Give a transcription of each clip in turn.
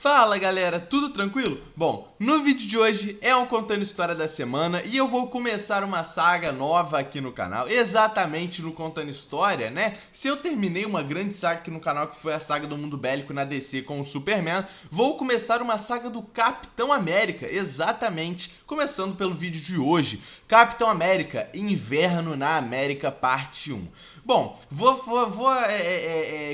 Fala galera, tudo tranquilo? Bom, no vídeo de hoje é um Contando História da Semana e eu vou começar uma saga nova aqui no canal, exatamente no Contando História, né? Se eu terminei uma grande saga aqui no canal que foi a saga do mundo bélico na DC com o Superman, vou começar uma saga do Capitão América, exatamente, começando pelo vídeo de hoje, Capitão América, Inverno na América, parte 1. Bom, vou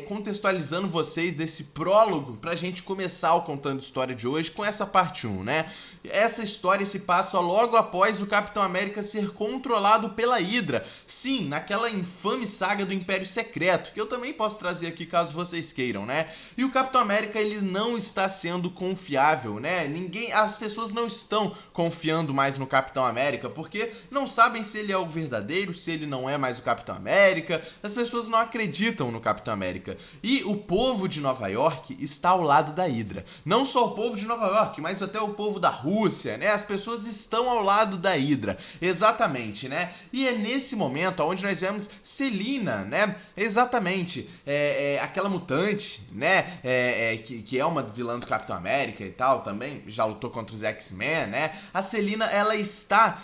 contextualizando vocês desse prólogo pra gente começar o Contando História de hoje com essa parte 1, né? Essa história se passa logo após o Capitão América ser controlado pela Hydra. Sim, naquela infame saga do Império Secreto, que eu também posso trazer aqui caso vocês queiram, né? E o Capitão América, ele não está sendo confiável, né? As pessoas não estão confiando mais no Capitão América, porque não sabem se ele é o verdadeiro, se ele não é mais o Capitão América. As pessoas não acreditam no Capitão América. E o povo de Nova York está ao lado da Hydra. Não só o povo de Nova York, mas até o povo da Rússia, né? As pessoas estão ao lado da Hydra. Exatamente, né? E é nesse momento onde nós vemos Selina, né? Exatamente. Aquela mutante, né? Que é uma vilã do Capitão América e tal também. Já lutou contra os X-Men, né? A Selina, ela está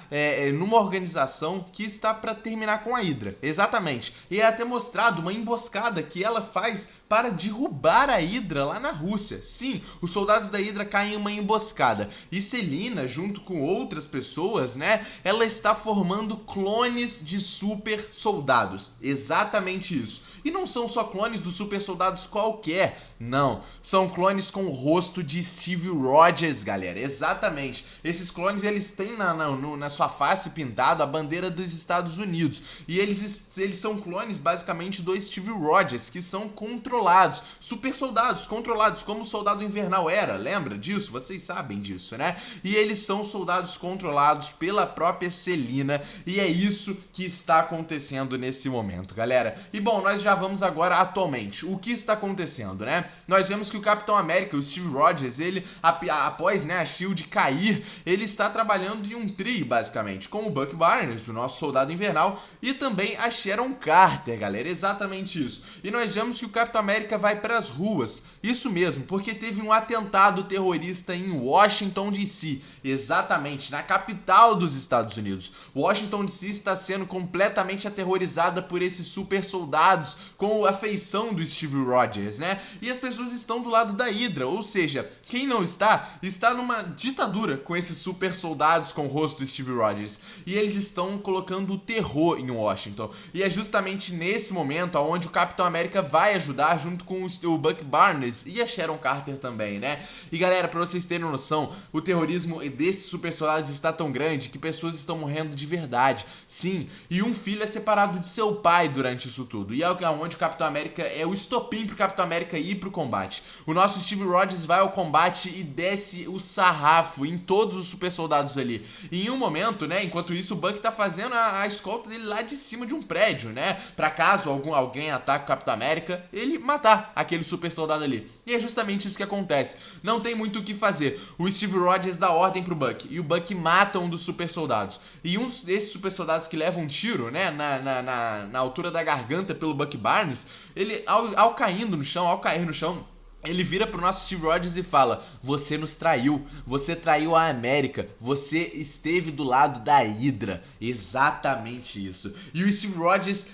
numa organização que está para terminar com a Hydra. Exatamente. E é até mostrado uma emboscada que ela faz para derrubar a Hydra lá na Rússia. Sim, os soldados da Hydra caem em uma emboscada. E Selina, junto com outras pessoas, né, ela está formando clones de super soldados. Exatamente isso. E não são só clones dos super soldados qualquer, não. São clones com o rosto de Steve Rogers, galera. Exatamente. Esses clones, eles têm na sua face pintado a bandeira dos Estados Unidos. E eles são clones, basicamente, do Steve Rogers, que são controlados. Super soldados controlados, como o Soldado Invernal era. Lembra disso? Vocês sabem disso, né? E eles são soldados controlados pela própria Selina. E é isso que está acontecendo nesse momento, galera. E bom, nós já vamos agora atualmente. O que está acontecendo, né? Nós vemos que o Capitão América, o Steve Rogers, ele, após, né, a SHIELD cair, ele está trabalhando em um trio, basicamente, com o Bucky Barnes, o nosso Soldado Invernal, e também a Sharon Carter, galera. Exatamente isso. E nós vemos que o Capitão América vai para as ruas. Isso mesmo, porque teve um atentado terrorista em Washington, D.C. Exatamente, na capital dos Estados Unidos. Washington, D.C. está sendo completamente aterrorizada por esses super soldados com a feição do Steve Rogers, né? E as pessoas estão do lado da Hydra, ou seja, quem não está numa ditadura com esses super soldados com o rosto do Steve Rogers. E eles estão colocando o terror em Washington. E é justamente nesse momento onde o Capitão América vai ajudar junto com o Bucky Barnes e a Sharon Carter também, né? E galera, pra vocês terem noção, o terrorismo desses super soldados está tão grande que pessoas estão morrendo de verdade. Sim, e um filho é separado de seu pai durante isso tudo. E é onde o Capitão América é o estopim pro Capitão América ir pro combate. O nosso Steve Rogers vai ao combate e desce o sarrafo em todos os super soldados ali. E em um momento, né, enquanto isso, o Bucky tá fazendo a escolta dele lá de cima de um prédio, né? Pra caso alguém ataque o Capitão América, ele matar aquele super soldado ali. E é justamente isso que acontece. Não tem muito o que fazer. O Steve Rogers dá ordem pro Bucky e o Bucky mata um dos super soldados. E um desses super soldados que leva um tiro, né, na altura da garganta pelo Bucky Barnes, ele ao cair no chão, ele vira pro nosso Steve Rogers e fala: você nos traiu, você traiu a América, você esteve do lado da Hydra. Exatamente isso. E o Steve Rogers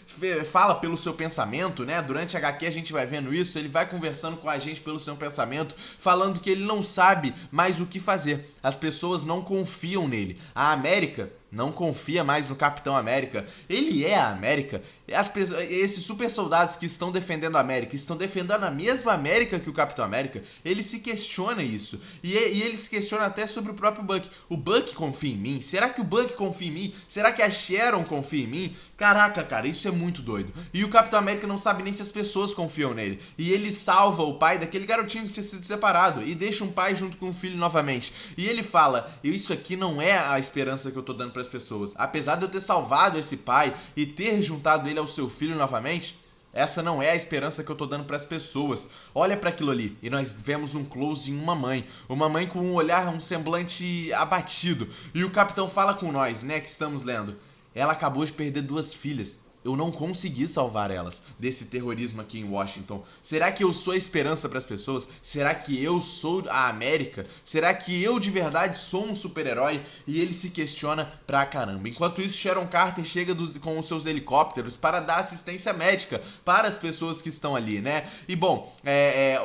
fala pelo seu pensamento, né? Durante a HQ a gente vai vendo isso, ele vai conversando com a gente pelo seu pensamento, falando que ele não sabe mais o que fazer. As pessoas não confiam nele. A América não confia mais no Capitão América. Ele é a América. Esses super soldados que estão defendendo a América, estão defendendo a mesma América que o Capitão América, ele se questiona isso. E ele se questiona até sobre o próprio Bucky. O Bucky confia em mim? Será que o Bucky confia em mim? Será que a Sharon confia em mim? Caraca, cara, isso é muito doido. E o Capitão América não sabe nem se as pessoas confiam nele. E ele salva o pai daquele garotinho que tinha sido separado e deixa um pai junto com o filho novamente. E ele fala: isso aqui não é a esperança que eu tô dando para as pessoas. Apesar de eu ter salvado esse pai e ter juntado ele ao seu filho novamente, essa não é a esperança que eu tô dando para as pessoas. Olha para aquilo ali. E nós vemos um close em uma mãe com um olhar, um semblante abatido. E o capitão fala com nós, né, que estamos lendo: ela acabou de perder 2 filhas. eu não consegui salvar elas desse terrorismo aqui em Washington. Será que eu sou a esperança para as pessoas? Será que eu sou a América? Será que eu de verdade sou um super-herói? E ele se questiona pra caramba. Enquanto isso, Sharon Carter chega com os seus helicópteros para dar assistência médica para as pessoas que estão ali, né? E bom,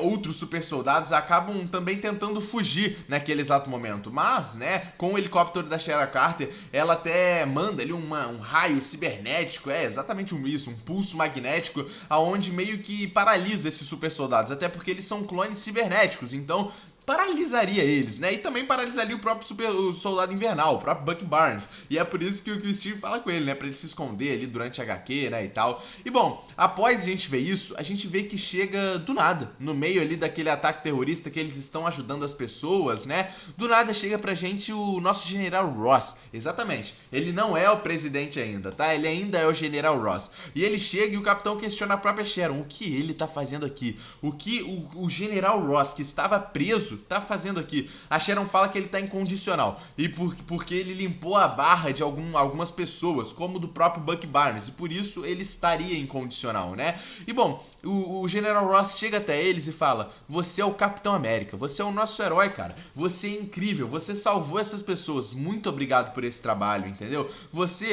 outros super soldados acabam também tentando fugir naquele exato momento. Mas, né, com o helicóptero da Sharon Carter, ela até manda ali um raio cibernético, exatamente isso, um pulso magnético, aonde meio que paralisa esses super soldados, até porque eles são clones cibernéticos, então paralisaria eles, né? E também paralisaria o próprio o Soldado Invernal, o próprio Bucky Barnes. E é por isso que o Steve fala com ele, né? Pra ele se esconder ali durante a HQ, né? E tal. E bom, após a gente ver isso, a gente vê que chega do nada, no meio ali daquele ataque terrorista que eles estão ajudando as pessoas, né? Do nada chega pra gente o nosso General Ross. Exatamente. Ele não é o presidente ainda, tá? Ele ainda é o General Ross. E ele chega e o capitão questiona a própria Sharon. O que ele tá fazendo aqui? O que o General Ross, que estava preso, tá fazendo aqui? A Sharon fala que ele tá incondicional e porque ele limpou a barra de algumas pessoas, como do próprio Bucky Barnes, e por isso ele estaria incondicional, né? E bom, o General Ross chega até eles e fala: você é o Capitão América, você é o nosso herói, cara, você é incrível, você salvou essas pessoas, muito obrigado por esse trabalho, entendeu?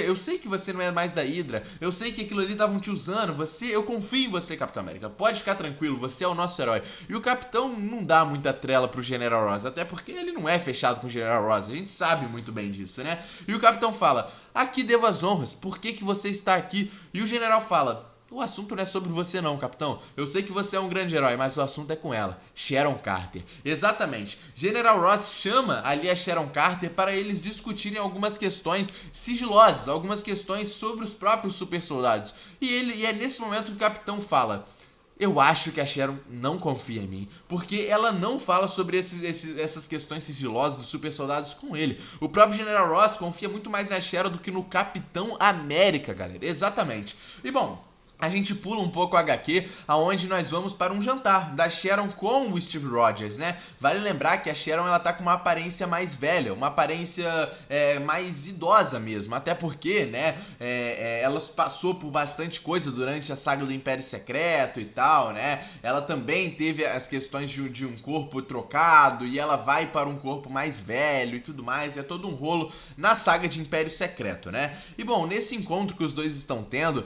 Eu sei que você não é mais da Hydra, eu sei que aquilo ali estavam te usando, eu confio em você, Capitão América, pode ficar tranquilo, você é o nosso herói. E o Capitão não dá muita trela pro General Ross, até porque ele não é fechado com o General Ross, a gente sabe muito bem disso, né? E o Capitão fala: aqui devo as honras, por que você está aqui? E o General fala: o assunto não é sobre você não, capitão. Eu sei que você é um grande herói, mas o assunto é com ela, Sharon Carter. Exatamente. General Ross chama ali a Sharon Carter para eles discutirem algumas questões sigilosas, algumas questões sobre os próprios super soldados. E é nesse momento que o capitão fala: eu acho que a Sharon não confia em mim, porque ela não fala sobre essas questões sigilosas dos super soldados com ele. O próprio General Ross confia muito mais na Sharon do que no Capitão América, galera. Exatamente. E bom, a gente pula um pouco a HQ, aonde nós vamos para um jantar da Sharon com o Steve Rogers, né? Vale lembrar que a Sharon, ela tá com uma aparência mais velha, uma aparência mais idosa mesmo, até porque, né, ela passou por bastante coisa durante a saga do Império Secreto e tal, né? Ela também teve as questões de um corpo trocado e ela vai para um corpo mais velho e tudo mais, é todo um rolo na saga de Império Secreto, né? E bom, nesse encontro que os dois estão tendo,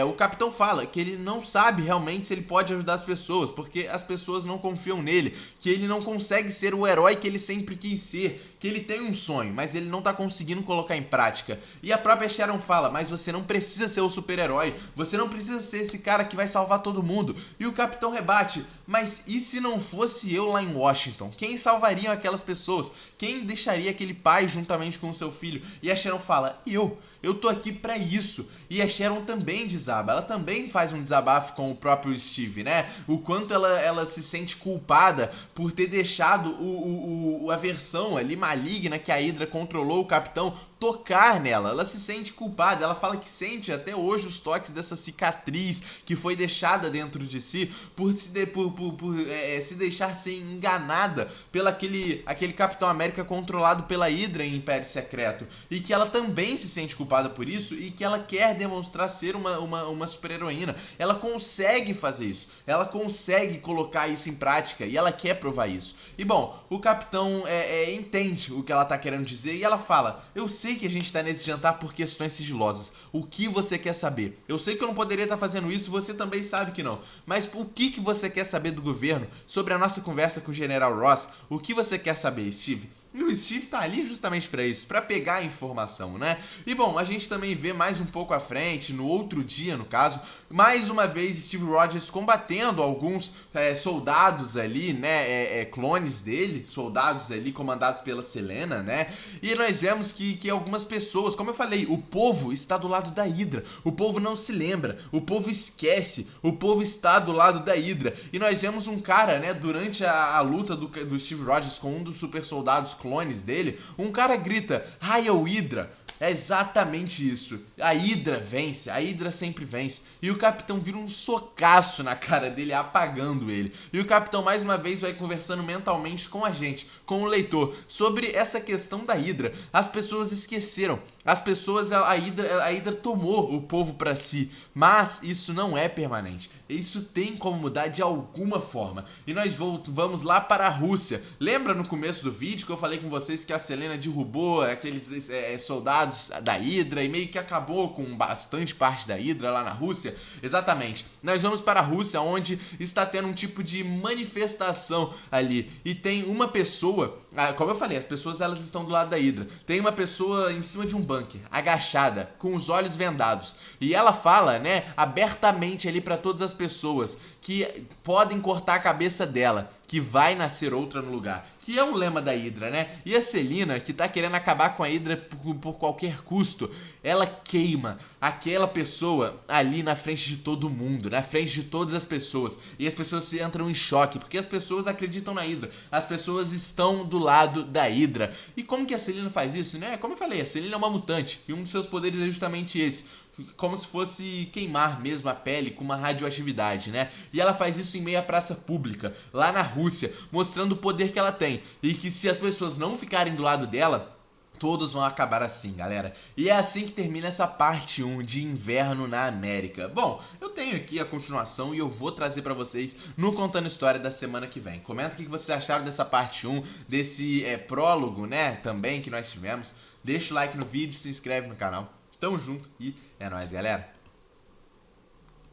o capitão fala que ele não sabe realmente se ele pode ajudar as pessoas, porque as pessoas não confiam nele, que ele não consegue ser o herói que ele sempre quis ser, que ele tem um sonho, mas ele não tá conseguindo colocar em prática. E a própria Sharon fala: mas você não precisa ser o super-herói, você não precisa ser esse cara que vai salvar todo mundo. E o capitão rebate: mas e se não fosse eu lá em Washington? Quem salvaria aquelas pessoas? Quem deixaria aquele pai juntamente com o seu filho? E a Sharon fala: eu tô aqui pra isso. E a Sharon também desaba, ela também faz um desabafo com o próprio Steve, né? O quanto ela se sente culpada por ter deixado a versão ali maligna que a Hydra controlou o capitão tocar nela. Ela se sente culpada, ela fala que sente até hoje os toques dessa cicatriz que foi deixada dentro de si por se deixar ser enganada pelo aquele Capitão América controlado pela Hydra em Império Secreto, e que ela também se sente culpada por isso e que ela quer demonstrar ser uma super-heroína. Ela consegue fazer isso, ela consegue colocar isso em prática e ela quer provar isso. E bom, o Capitão entende o que ela tá querendo dizer e ela fala: eu sei que a gente tá nesse jantar por questões sigilosas. O que você quer saber? Eu sei que eu não poderia estar fazendo isso, você também sabe que não. Mas o que você quer saber do governo sobre a nossa conversa com o General Ross? O que você quer saber, Steve? E o Steve tá ali justamente pra isso, pra pegar a informação, né? E bom, a gente também vê mais um pouco à frente, no outro dia, no caso, mais uma vez Steve Rogers combatendo alguns soldados ali, né? Clones dele, soldados ali comandados pela Selena, né? E nós vemos que algumas pessoas, como eu falei, o povo está do lado da Hydra. O povo não se lembra, o povo esquece, o povo está do lado da Hydra. E nós vemos um cara, né, durante a luta do Steve Rogers com um dos super soldados clones dele, um cara grita: Hail Hydra! É exatamente isso. A Hydra vence, a Hydra sempre vence. E o Capitão vira um socaço na cara dele, apagando ele. E o Capitão mais uma vez vai conversando mentalmente com a gente, com o leitor, sobre essa questão da Hydra. As pessoas esqueceram. As pessoas, a Hydra tomou o povo pra si. Mas isso não é permanente. Isso tem como mudar de alguma forma. E nós vamos lá para a Rússia. Lembra no começo do vídeo que eu falei com vocês que a Selena derrubou aqueles soldados da Hydra e meio que acabou com bastante parte da Hydra lá na Rússia? Exatamente. Nós vamos para a Rússia, onde está tendo um tipo de manifestação ali. E tem uma pessoa, como eu falei, as pessoas elas estão do lado da Hydra. Tem uma pessoa em cima de um bunker, agachada, com os olhos vendados. E ela fala, né, abertamente ali para todas as pessoas que podem cortar a cabeça dela, que vai nascer outra no lugar, que é o lema da Hydra, né? E a Selena, que tá querendo acabar com a Hydra por qualquer custo, ela queima aquela pessoa ali na frente de todo mundo, na frente de todas as pessoas, e as pessoas entram em choque, porque as pessoas acreditam na Hydra, as pessoas estão do lado da Hydra. E como que a Selena faz isso, né? Como eu falei, a Selena é uma mutante, e um dos seus poderes é justamente esse, como se fosse queimar mesmo a pele com uma radioatividade, né? E ela faz isso em meio à praça pública, lá na Rússia, mostrando o poder que ela tem. E que se as pessoas não ficarem do lado dela, todos vão acabar assim, galera. E é assim que termina essa parte 1 de Inverno na América. Bom, eu tenho aqui a continuação e eu vou trazer pra vocês no Contando História da semana que vem. Comenta o que vocês acharam dessa parte 1, desse prólogo, né, também que nós tivemos. Deixa o like no vídeo, se inscreve no canal. Tamo junto e é nóis, galera.